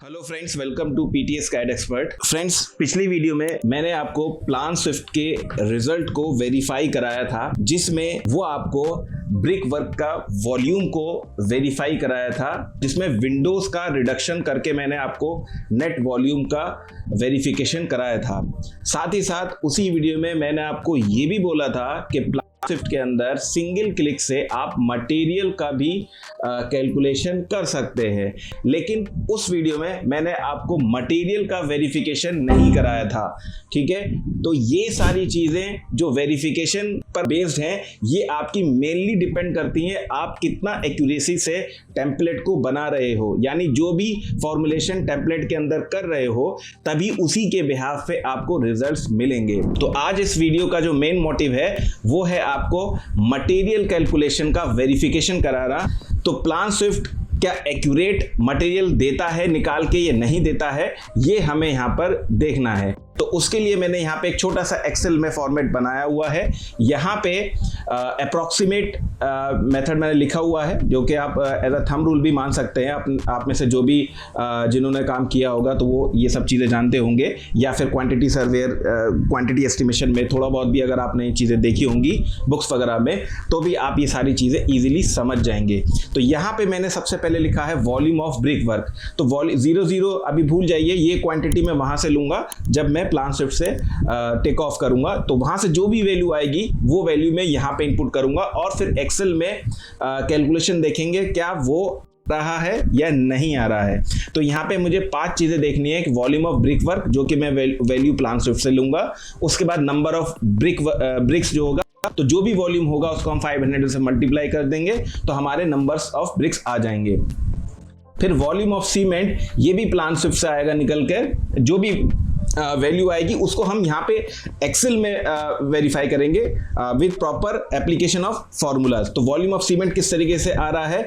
Hello friends, welcome to PTS CAD expert. Friends, पिछली video में मैंने आपको प्लान स्विफ्ट के रिजल्ट को वेरीफाई कराया था, जिसमें वो आपको ब्रिक वर्क का वॉल्यूम को वेरीफाई कराया था, जिसमें विंडोज का रिडक्शन करके मैंने आपको नेट वॉल्यूम का वेरिफिकेशन कराया था। साथ ही साथ उसी वीडियो में मैंने आपको ये भी बोला था कि स्विफ्ट के अंदर सिंगल क्लिक से आप मटेरियल का भी कैलकुलेशन कर सकते हैं, लेकिन उस वीडियो में मैंने आपको मटेरियल का वेरिफिकेशन नहीं कराया था। ठीक है, तो ये सारी चीजें जो वेरिफिकेशन पर बेस्ड हैं, ये आपकी मेनली डिपेंड करती हैं आप कितना एक्यूरेसी से टेम्पलेट को बना रहे हो, यानी जो भी फॉर्मुलेशन टेम्पलेट के अंदर कर रहे हो तभी उसी के बिहाफ पे आपको रिजल्ट्स मिलेंगे। तो आज इस वीडियो का जो मेन मोटिव है वो है आपको मटेरियल कैलकुलेशन का वेरिफिकेशन कराना। तो प्लान स्विफ्ट क्या एक्यूरेट मटेरियल देता है निकाल के, ये नहीं देता है, ये हमें यहाँ पर देखना है। तो उसके लिए मैंने यहाँ पे एक छोटा सा एक्सेल में फॉर्मेट बनाया हुआ है। यहाँ पे अप्रॉक्सीमेट मेथड मैंने लिखा हुआ है, जो कि आप एज अ थंब रूल भी मान सकते हैं। आप में से जो भी जिन्होंने काम किया होगा तो वो ये सब चीज़ें जानते होंगे, या फिर क्वांटिटी सर्वेयर, क्वांटिटी एस्टिमेशन में थोड़ा बहुत भी अगर आपने ये चीज़ें देखी होंगी बुक्स वगैरह में, तो भी आप ये सारी चीज़ें ईजिली समझ जाएंगे। तो यहाँ पे मैंने सबसे पहले लिखा है वॉल्यूम ऑफ ब्रिक वर्क। तो 0 अभी भूल जाइए, ये क्वांटिटी मैं वहाँ से लूँगा जब मैं प्लान स्विफ्ट से टेक ऑफ करूंगा। तो वहां से जो भी वैल्यू आएगी वो वैल्यू मैं यहां पे इनपुट करूंगा, और फिर एक्सेल में कैलकुलेशन देखेंगे क्या वो रहा है या नहीं आ रहा है। तो यहाँ पे मुझे 5 चीजें देखनी है कि वॉल्यूम ऑफ ब्रिक वर्क, जो कि मैं वैल्यू प्लान स्विफ्ट से लूंगा। उसके बाद नंबर ऑफ ब्रिक्स जो होगा, तो जो भी वॉल्यूम होगा उसको हम 500 से मल्टीप्लाई कर देंगे तो हमारे नंबर्स ऑफ ब्रिक्स आ जाएंगे। फिर वॉल्यूम ऑफ सीमेंट, ये भी प्लान स्विफ्ट से आएगा निकल कर, जो भी वैल्यू आएगी उसको हम यहाँ पे एक्सेल में वेरीफाई करेंगे with proper application of formulas. तो वॉल्यूम ऑफ सीमेंट किस तरीके से आ रहा है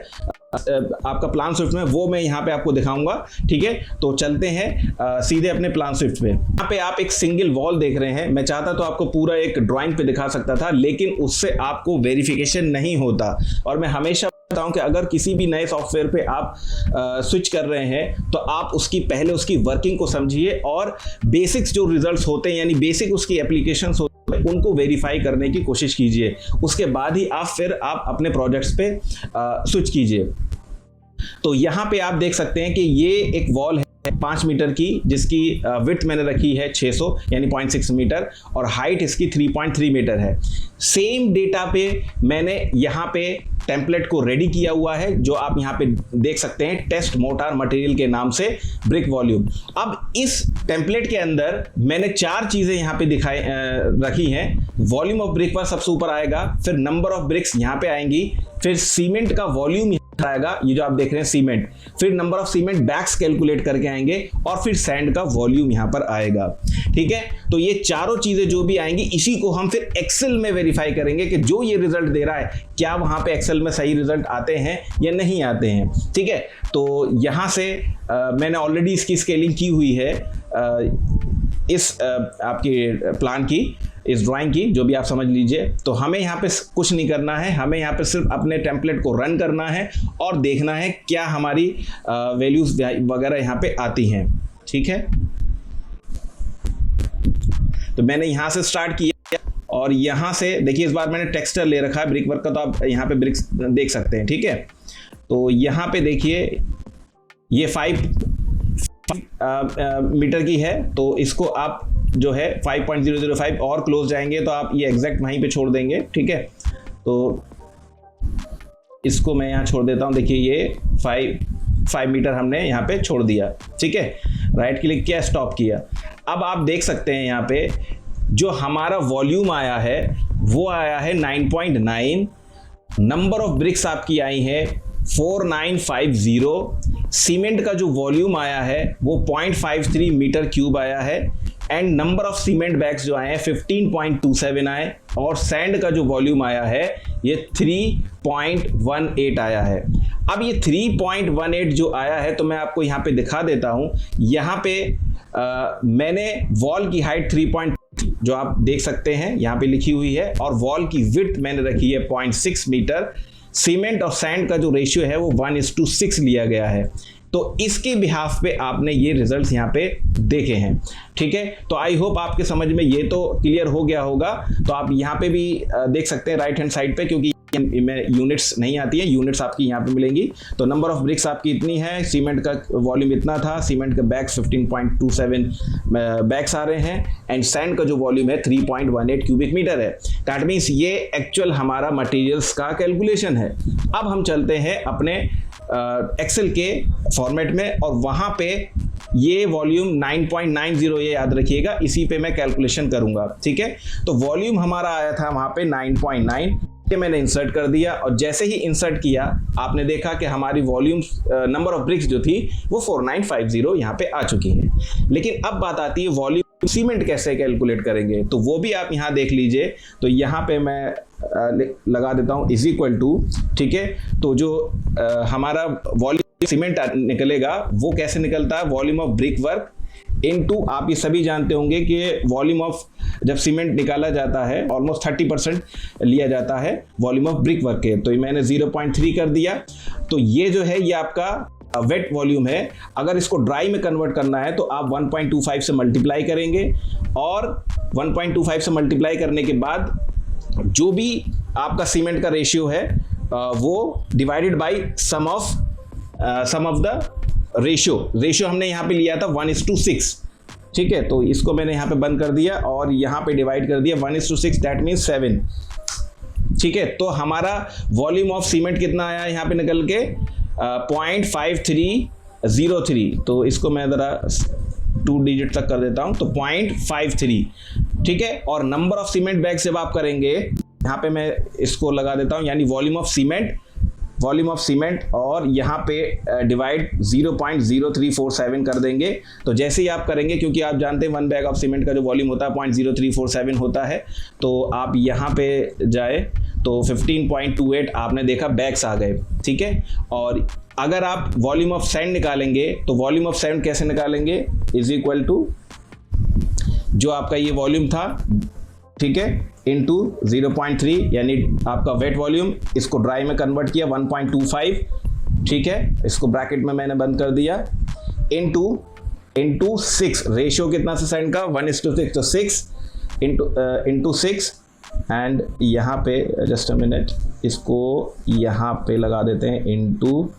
आपका प्लान स्विफ्ट में, वो मैं यहाँ पे आपको दिखाऊंगा। ठीक है, तो चलते हैं सीधे अपने प्लान स्विफ्ट पे। यहाँ पे आप एक सिंगल वॉल देख रहे हैं। मैं चाहता तो आपको पूरा एक ड्राइंग पे दिखा सकता था, लेकिन उससे आपको वेरिफिकेशन नहीं होता। और मैं हमेशा बताता हूं कि अगर किसी भी नए सॉफ्टवेयर पे आप स्विच कर रहे हैं तो आप पहले उसकी वर्किंग को समझिए, और बेसिक्स जो रिजल्ट्स होते हैं, यानी बेसिक उसकी एप्लीकेशंस होते हैं, उनको वेरीफाई करने की कोशिश कीजिए। उसके बाद ही आप अपने प्रोजेक्ट्स पे स्विच कीजिए। तो यहाँ पे आप देख सकते हैं कि ये एक वॉल है 5 मीटर की, जिसकी विड्थ मैंने रखी है 600 यानी 0.6 मीटर, और हाइट इसकी 3.3 मीटर है। सेम डेटा पे मैंने यहाँ पे टेम्पलेट को रेडी किया हुआ है, जो आप यहाँ पे देख सकते हैं, टेस्ट मोटार मटेरियल के नाम से ब्रिक वॉल्यूम। अब इस टेम्पलेट के अंदर मैंने 4 चीजें यहाँ पे रखी हैं। वॉल्यूम ऑफ ब्रिक वर्क सबसे ऊपर आएगा, फिर नंबर ऑफ ब्रिक्स यहाँ पे आएंगी, फिर सीमेंट का वॉल्यूम आएगा, ये जो आप देख रहे हैं सीमेंट, फिर number of cement bags calculate करके आएंगे, और फिर सैंड का वॉल्यूम यहां पर आएगा। ठीक है, तो ये चारों चीजें जो भी आएंगी, इसी को हम फिर एक्सेल में वेरीफाई करेंगे कि जो ये रिजल्ट दे रहा है क्या वहां पे एक्सेल में सही रिजल्ट आते हैं या नहीं आते हैं। ठीक है, तो यहां से मैंने ऑलरेडी इसकी स्केलिंग की हुई है, इस आपकी प्लान की, इस ड्राइंग की, जो भी आप समझ लीजिए। तो हमें यहाँ पे कुछ नहीं करना है, हमें यहाँ पे सिर्फ अपने टेम्पलेट को रन करना है और देखना है क्या हमारी वैल्यूज वगैरह यहाँ पे आती हैं। ठीक है, तो मैंने यहाँ से स्टार्ट किया, और यहाँ से देखिए इस बार मैंने टेक्सचर ले रखा है ब्रिक वर्क का, तो आप यहाँ पे ब्रिक्स देख सकते हैं। ठीक है, तो यहाँ पे देखिए ये 5 मीटर की है, तो इसको आप जो है 5.005 और क्लोज जाएंगे तो आप ये एग्जैक्ट वहीं पे छोड़ देंगे। ठीक है, तो इसको मैं यहाँ छोड़ देता हूँ। देखिए ये 5 मीटर हमने यहाँ पे छोड़ दिया। ठीक है, राइट क्लिक किया, स्टॉप किया। अब आप देख सकते हैं यहाँ पे जो हमारा वॉल्यूम आया है वो आया है 9.9। नंबर ऑफ ब्रिक्स आपकी आई है 4950। सीमेंट का जो वॉल्यूम आया है वो 0.53 मीटर क्यूब आया है, and number of cement bags जो आए हैं 15.27 आए, और सैंड का जो वॉल्यूम आया है ये 3.18 आया है। अब ये 3.18 जो आया है, तो मैं आपको यहाँ पे दिखा देता हूँ। यहाँ पे मैंने वॉल की हाइट 3. जो आप देख सकते हैं यहाँ पे लिखी हुई है, और वॉल की विड्थ मैंने रखी है 0.6 मीटर। सीमेंट और सैंड का जो रेशियो है वो 1:6 लिया गया है। तो इसके बिहाफ पे आपने ये रिजल्ट्स यहाँ पे देखे हैं। ठीक है, तो आई होप आपके समझ में ये तो क्लियर हो गया होगा। तो आप यहाँ पे भी देख सकते हैं राइट हैंड साइड पे, क्योंकि में यूनिट्स नहीं आती है, यूनिट्स आपकी यहाँ पे मिलेंगी। तो नंबर ऑफ ब्रिक्स आपकी इतनी है, सीमेंट का वॉल्यूम इतना था, सीमेंट के बैग्स 15.27 बैग्स आ रहे हैं, एंड सैंड का जो वॉल्यूम है 3.18 क्यूबिक मीटर है। दैट मीन्स ये एक्चुअल हमारा मटेरियल्स का कैलकुलेशन है। अब हम चलते हैं अपने एक्सेल के फॉर्मेट में, और वहाँ पे ये वॉल्यूम 9.90, ये याद रखिएगा, इसी पे मैं कैलकुलेशन करूंगा। ठीक है, तो वॉल्यूम हमारा आया था वहाँ पे 9.9, मैंने इंसर्ट कर दिया, और जैसे ही इंसर्ट किया आपने देखा कि हमारी वॉल्यूम नंबर ऑफ ब्रिक्स जो थी वो 4950 यहाँ पे आ चुकी है। लेकिन अब बात आती है वॉल्यूम सीमेंट कैसे कैलकुलेट करेंगे, तो वो भी आप यहाँ देख लीजिए। तो यहाँ पे मैं लगा देता हूँ इज इक्वल टू, ठीक है, तो जो हमारा वॉल्यूम सीमेंट निकलेगा वो कैसे निकलता है, volume of brick work into, आप ये सभी जानते होंगे कि वॉल्यूम ऑफ, जब सीमेंट निकाला जाता है ऑलमोस्ट 30% लिया जाता है वॉल्यूम ऑफ ब्रिक वर्क के, तो मैंने 0.3 कर दिया। तो ये जो है ये आपका वेट वॉल्यूम है। अगर इसको ड्राई में कन्वर्ट करना है तो आप 1.25 से मल्टीप्लाई करेंगे, और 1.25 से मल्टीप्लाई करने के बाद जो भी आपका सीमेंट का रेशियो है वो divided by sum of the ratio हमने यहाँ पे लिया था 1:6। ठीक है, तो इसको मैंने यहाँ पे बंद कर दिया और यहाँ पे डिवाइड कर दिया 1:6, दैट मीन्स 7। ठीक है, तो हमारा वॉल्यूम ऑफ सीमेंट कितना आया यहाँ पे निकल के 0.5303। तो इसको मैं ज़रा 2 डिजिट तक कर देता हूँ, तो 0.53। ठीक है, और नंबर ऑफ सीमेंट बैग जब आप करेंगे, यहाँ पे मैं इसको लगा देता हूँ, यानी वॉल्यूम ऑफ सीमेंट और यहाँ पे डिवाइड 0.0347 कर देंगे। तो जैसे ही आप करेंगे, क्योंकि आप जानते हैं 1 बैग ऑफ सीमेंट का जो वॉल्यूम होता है 0.0347 होता है, तो आप यहाँ पे जाए तो 15.28 आपने देखा बैग्स आ गए। ठीक है, और अगर आप वॉल्यूम ऑफ सैंड निकालेंगे तो वॉल्यूम ऑफ सैंड कैसे निकालेंगे, इज इक्वल टू जो आपका ये वॉल्यूम था, ठीक है, इंटू 0.3 यानी आपका वेट वॉल्यूम, इसको ड्राई में कन्वर्ट किया 1.25। ठीक है, इसको ब्रैकेट में मैंने बंद कर दिया, इंटू 6, रेशियो कितना से सैंड का 1:6, तो 6 इंटू 6, एंड यहाँ पे जस्ट अ मिनट, इसको यहाँ पे लगा देते हैं इंटू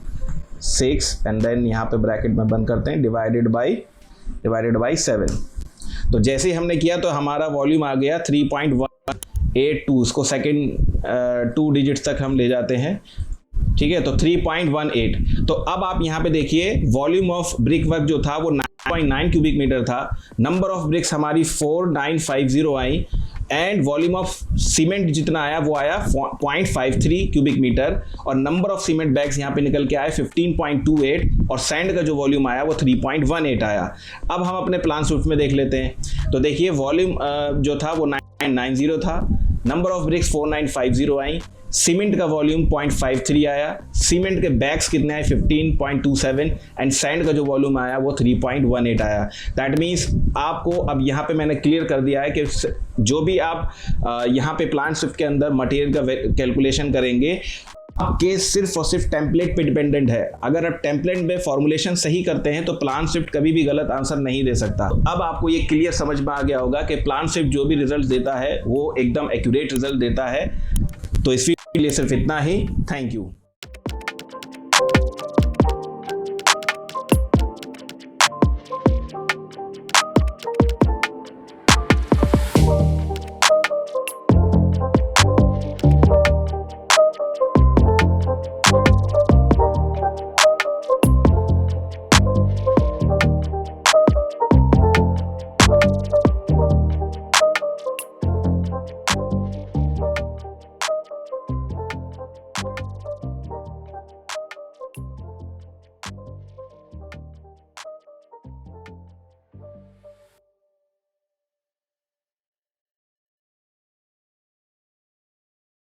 6, एंड देन यहाँ पे ब्रैकेट में बंद करते हैं डिवाइडेड बाई 7। तो जैसे ही हमने किया तो हमारा वॉल्यूम आ गया 3.182, उसको सेकेंड 2 डिजिट्स तक हम ले जाते हैं। ठीक है, तो 3.18। तो अब आप यहाँ पे देखिए वॉल्यूम ऑफ ब्रिक वर्क जो था वो 9.9 क्यूबिक मीटर था, नंबर ऑफ ब्रिक्स हमारी 4950 आई, एंड वॉल्यूम ऑफ सीमेंट जितना आया वो आया 0.53 क्यूबिक मीटर, और नंबर ऑफ सीमेंट बैग्स यहाँ पे निकल के आए 15.28, और सैंड का जो वॉल्यूम आया वो 3.18 आया। अब हम अपने प्लान स्विफ्ट में देख लेते हैं। तो देखिए वॉल्यूम जो था वो 990 था, number of BRICS 4950 I, cement का वॉल्यूम 0.53 आया, सीमेंट के बैग्स कितने आए 15.27, एंड सैंड का जो वॉल्यूम आया वो 3.18 आया। दैट मीन्स आपको अब यहाँ पे मैंने क्लियर कर दिया है कि जो भी आप यहाँ पे प्लान स्विफ्ट के अंदर मटेरियल का कैलकुलेशन करेंगे, आपके सिर्फ और सिर्फ टेम्पलेट पे डिपेंडेंट है। अगर आप टेम्पलेट में फॉर्मुलेशन सही करते हैं तो प्लान स्विफ्ट कभी भी गलत आंसर नहीं दे सकता। अब आपको ये क्लियर समझ में आ गया होगा कि प्लान स्विफ्ट जो भी रिजल्ट देता है वो एकदम एक्यूरेट रिजल्ट देता है। तो इस वीडियो के लिए सिर्फ इतना ही। Thank you.